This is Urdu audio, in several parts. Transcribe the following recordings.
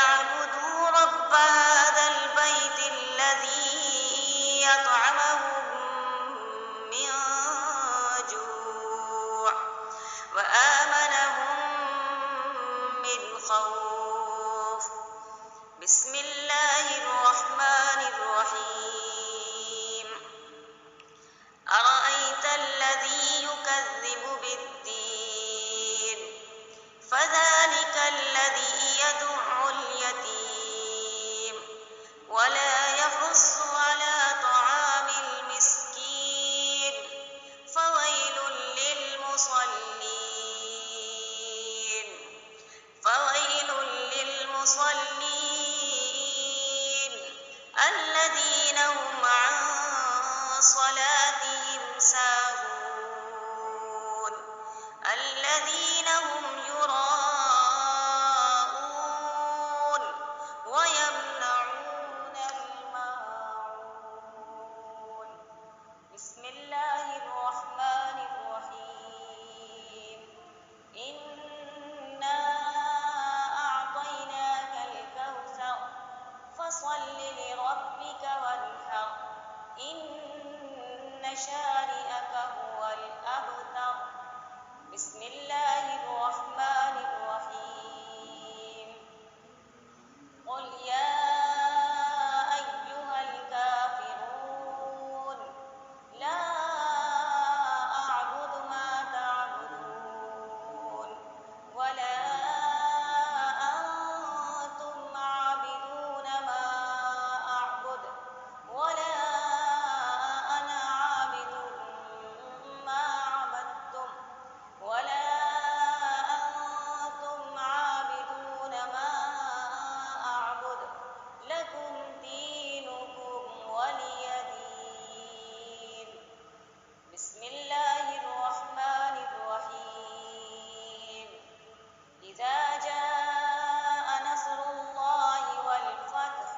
فليعبدوا رب هذا البيت الذي يطعمهم من جوع وآمنهم من خوف. بسم الله الرحمن الرحيم. أرأيت الذي يكذب بالدين فذلك الذي يدع اليتيم ولا يحض على طعام المسكين فويل للمصلين الذين هم عن صلاتهم ساهون الذين هم يراءون ويمنعون الماعون. بسم الله الرحمن الرحيم. إنا أعطيناك الكوثر فصل لربك وانحر إن شانئك هو الأبتر. بسم الله الرحمن الرحيم. قل يا أيها الكافرون لا أعبد ما تعبدون ولا أنتم عابدون ما أعبد ولا أنا عابد ما عبدتم ولا أنتم عابدون ما أعبد لكم دينكم ولي دين. بسم الله الرحمن الرحيم. إذا جاء نصر الله والفتح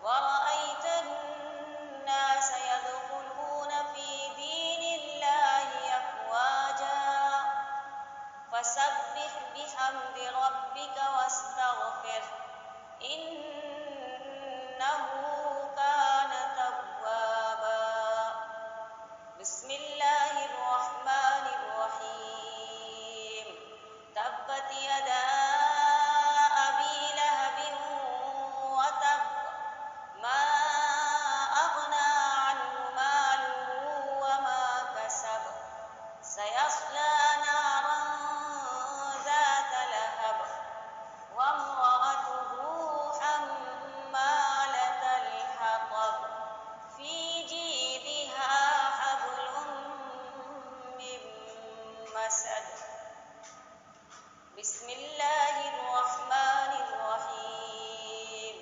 ورأيت الناس يدخلون في دين الله أفواجا فسبح بحمد ربك واستغفره إنه كان توابا. بسم الله الرحمن الرحيم. تبت يدا أبي لهب وتب ما أغنى عنه ماله وما كسب سيصلى نارا ذات لهب وامرأته حمالة الحطب في جيدها حبل من مسد. بسم الله الرحمن الرحيم.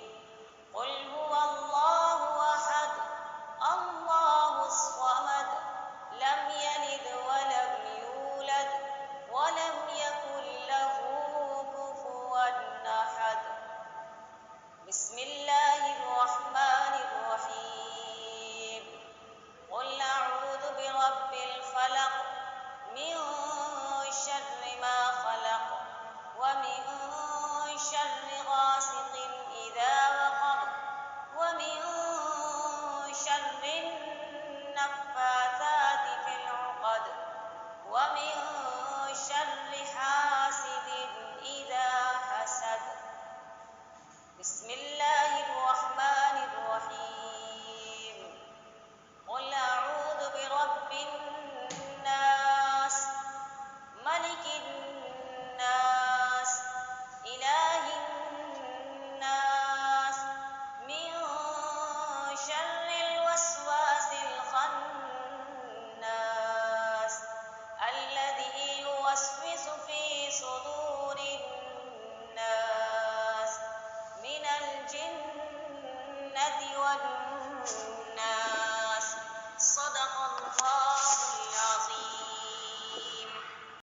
قل هو الله أحد الله الصمد لم يلد ولم يولد ولم يكن له كفوا أحد. بسم الله الرحمن الرحيم. قل أعوذ برب الفلق من شر ما خلق ومن شر غاسق إذا وقب ومن شر النفاثات في العقد ومن شر حاسد إذا حسد. بسم الله